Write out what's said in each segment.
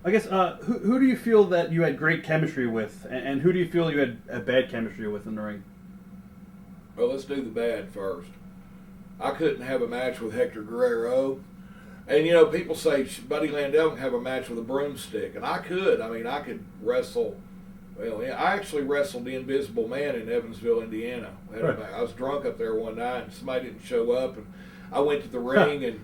I guess, who do you feel that you had great chemistry with, and who do you feel you had a bad chemistry with in the ring? Well, let's do the bad first. I couldn't have a match with Hector Guerrero. And, you know, people say Buddy Landel can have a match with a broomstick. And I could. I mean, I could wrestle. Well, yeah, I actually wrestled the Invisible Man in Evansville, Indiana. I was drunk up there one night, and somebody didn't show up. And I went to the ring and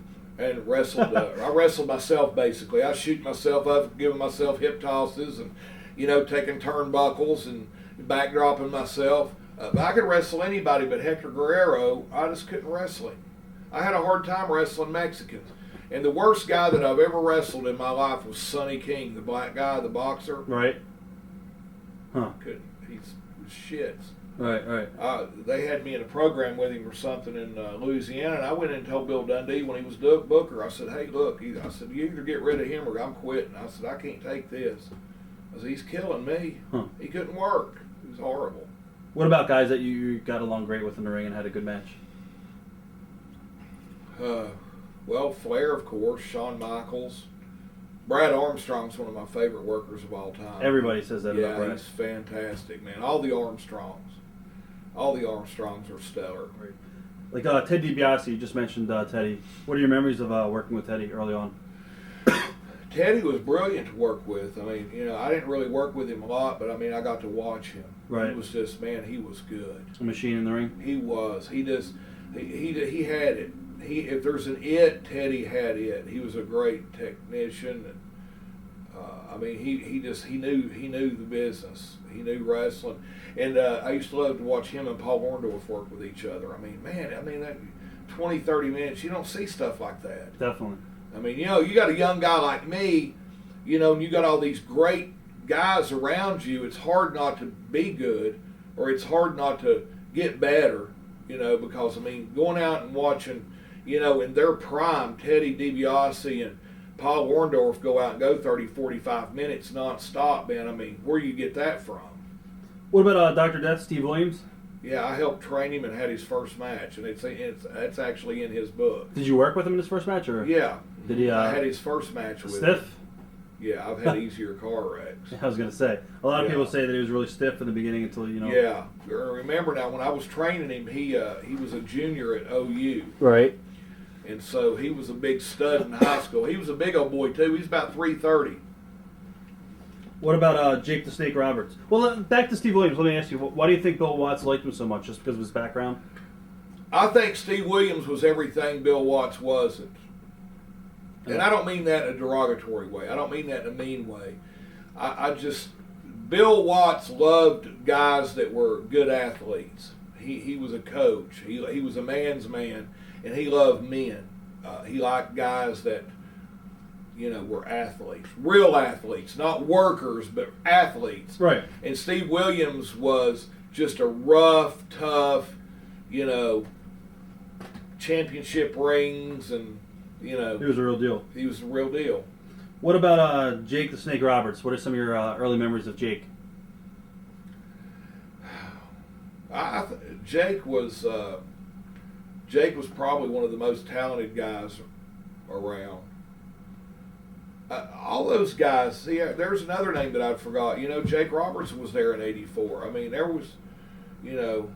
wrestled. I wrestled myself, basically. I was shooting myself up, giving myself hip tosses, and, you know, taking turnbuckles and backdropping myself. But I could wrestle anybody but Hector Guerrero. I just couldn't wrestle him. I had a hard time wrestling Mexicans. And the worst guy that I've ever wrestled in my life was Sonny King, the black guy, the boxer. Right. Huh. He's shits. Right. They had me in a program with him or something in Louisiana, and I went in and told Bill Dundee when he was Booker, I said, hey, look, I said, you either get rid of him or I'm quitting. I said, I can't take this. I said, he's killing me. Huh. He couldn't work. It was horrible. What about guys that you got along great with in the ring and had a good match? Well, Flair, of course, Shawn Michaels. Brad Armstrong's one of my favorite workers of all time. Everybody says that about Brad. Yeah, he's fantastic, man. All the Armstrongs are stellar. Like Ted Dibiase, you just mentioned Teddy. What are your memories of working with Teddy early on? Teddy was brilliant to work with. I mean, you know, I didn't really work with him a lot, but I mean, I got to watch him. Right. He was just, man, he was good. A machine in the ring? He was. He had it. If there's an it, Teddy had it. He was a great technician. And, I mean, he knew the business. He knew wrestling. And I used to love to watch him and Paul Orndorff work with each other. I mean, that 20, 30 minutes, you don't see stuff like that. Definitely. I mean, you know, you got a young guy like me, you know, and you got all these great guys around you. It's hard not to be good, or it's hard not to get better, you know, because, I mean, going out and watching, you know, in their prime, Teddy Dibiase and Paul Orndorff go out and go 30, 45 minutes nonstop, man. I mean, where do you get that from? What about Dr. Death, Steve Williams? Yeah, I helped train him and had his first match, and it's actually in his book. Did you work with him in his first match, or? Yeah. Did he? I had his first match with him. Stiff? Yeah, I've had easier car wrecks. I was going to say. A lot of people say that he was really stiff in the beginning until, you know. Yeah. Remember now, when I was training him, he was a junior at OU. Right. And so he was a big stud in high school. He was a big old boy, too. He's about 330. What about Jake the Snake Roberts? Well, back to Steve Williams. Let me ask you, why do you think Bill Watts liked him so much? Just because of his background? I think Steve Williams was everything Bill Watts wasn't. And I don't mean that in a derogatory way. I don't mean that in a mean way. Bill Watts loved guys that were good athletes. He was a coach. He was a man's man, and he loved men. He liked guys that, you know, were athletes, real athletes, not workers, but athletes. Right. And Steve Williams was just a rough, tough, you know, championship rings, and, you know. He was a real deal. He was a real deal. What about Jake the Snake Roberts? What are some of your early memories of Jake? Jake was probably one of the most talented guys around. All those guys. See, there's another name that I forgot. You know, Jake Robertson was there in '84. I mean, there was, you know,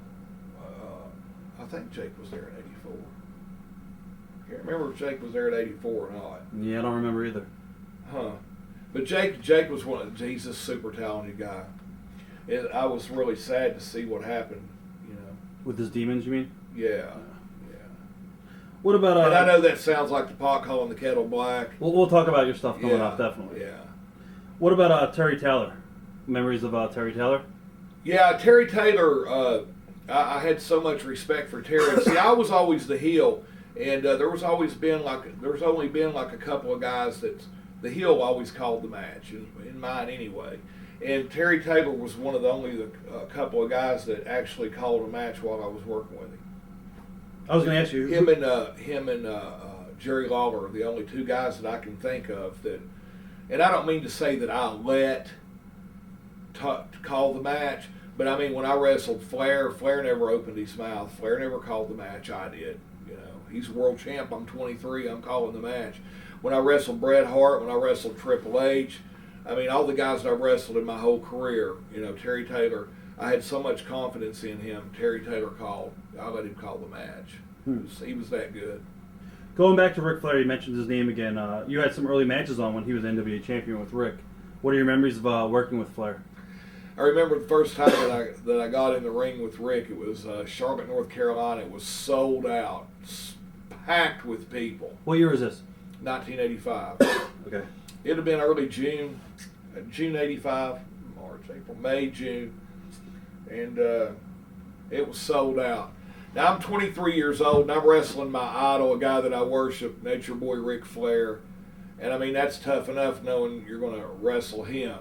I think Jake was there in '84. I can't remember if Jake was there at '84 or not. Yeah, I don't remember either. Huh. But Jake was he's a super talented guy. I was really sad to see what happened, you know. With his demons, you mean? Yeah. What about? And I know that sounds like the pot calling the kettle black. We'll talk about your stuff coming up, definitely. Yeah. What about Terry Taylor? Memories of Terry Taylor? Yeah, Terry Taylor. I had so much respect for Terry. See, I was always the heel, and there's only been like a couple of guys that the heel always called the match, in mine anyway. And Terry Taylor was one of the couple of guys that actually called a match while I was working with him. I was going to ask you. Him and Jerry Lawler are the only two guys that I can think of that. And I don't mean to say that I let call the match, but I mean when I wrestled Flair never opened his mouth. Flair never called the match. I did. You know, he's world champ. I'm 23. I'm calling the match. When I wrestled Bret Hart, when I wrestled Triple H, I mean, all the guys that I've wrestled in my whole career, you know, Terry Taylor, I had so much confidence in him. Terry Taylor I let him call the match. He was that good. Going back to Ric Flair, you mentioned his name again. You had some early matches on when he was NWA champion with Rick. What are your memories of working with Flair? I remember the first time that I got in the ring with Rick. It was Charlotte, North Carolina. It was sold out, packed with people. What year was this? 1985. Okay. It had been early June 85, March, April, May, June, and it was sold out. Now I'm 23 years old and I'm wrestling my idol, a guy that I worship, Nature Boy Ric Flair. And I mean, that's tough enough knowing you're going to wrestle him.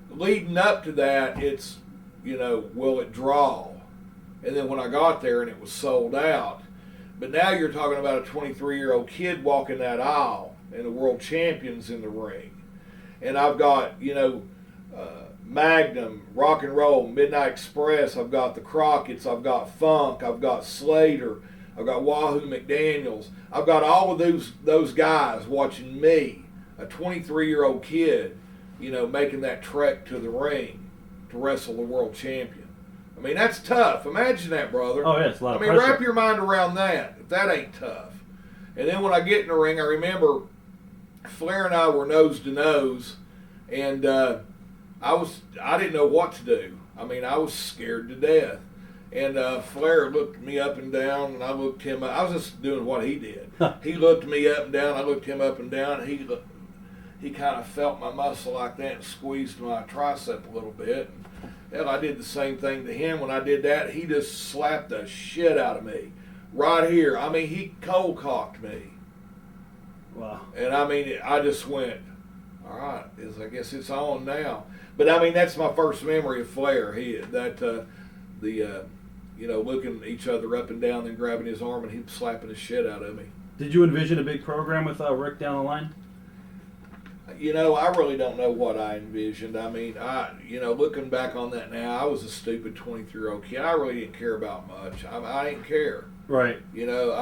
Leading up to that, it's, you know, will it draw? And then when I got there and it was sold out. But now you're talking about a 23-year-old kid walking that aisle and the world champions in the ring. And I've got, you know, Magnum, Rock and Roll, Midnight Express, I've got the Crockett's, I've got Funk, I've got Slater, I've got Wahoo McDaniels. I've got all of those guys watching me, a 23-year-old kid, you know, making that trek to the ring to wrestle the world champion. I mean, that's tough. Imagine that, brother. Oh, yeah, it's a lot of pressure. pressure. Wrap your mind around that. If that ain't tough. And then when I get in the ring, I remember Flair and I were nose to nose, and I didn't know what to do. I mean, I was scared to death. And Flair looked me up and down, and I looked him up. I was just doing what he did. He looked me up and down. I looked him up and down. He kind of felt my muscle like that and squeezed my tricep a little bit. Hell, I did the same thing to him. When I did that, he just slapped the shit out of me. Right here. I mean, he cold cocked me. Wow. And I mean, I just went, all right, I guess it's on now. But I mean, that's my first memory of Flair. You know, looking each other up and down, then grabbing his arm and him slapping the shit out of me. Did you envision a big program with Rick down the line? You know, I really don't know what I envisioned. I mean, you know, looking back on that now, I was a stupid 23-year-old kid. I really didn't care about much. I didn't care. Right. You know,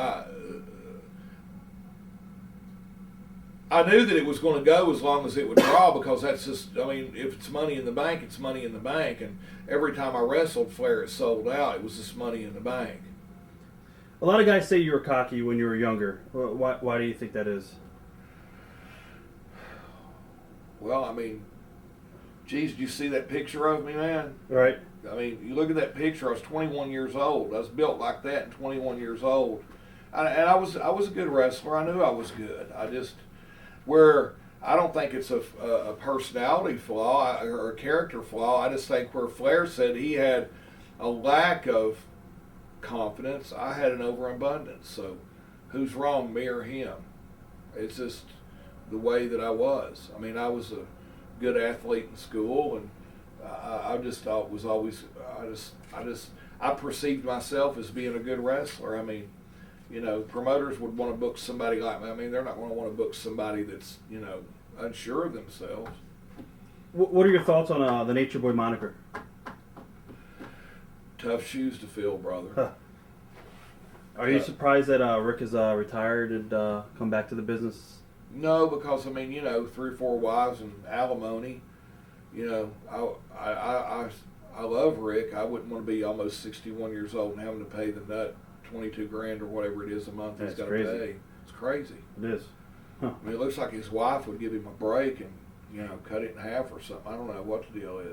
I knew that it was going to go as long as it would draw, because that's just, I mean, if it's money in the bank, it's money in the bank. And every time I wrestled Flair, it sold out. It was just money in the bank. A lot of guys say you were cocky when you were younger. Why do you think that is? Well, I mean, geez, did you see that picture of me, man? Right. I mean, you look at that picture. I was 21 years old. I was built like that and 21 years old. And I was a good wrestler. I knew I was good. Where I don't think it's a personality flaw or a character flaw. I just think where Flair said he had a lack of confidence, I had an overabundance. So who's wrong, me or him? It's just the way that I was. I mean, I was a good athlete in school, and I just thought was always, I perceived myself as being a good wrestler. I mean, you know, promoters would want to book somebody like me. I mean, they're not going to want to book somebody that's, you know, unsure of themselves. What are your thoughts on the Nature Boy moniker? Tough shoes to fill, brother. Huh. Are you surprised that Rick is retired and come back to the business? No, because I mean, you know, 3 or 4 wives and alimony. You know, I love Rick. I wouldn't want to be almost 61 years old and having to pay the nut $22,000 or whatever it is a month he's got to pay. It's crazy. It is. Huh. I mean, it looks like his wife would give him a break and, you know, cut it in half or something. I don't know what the deal is.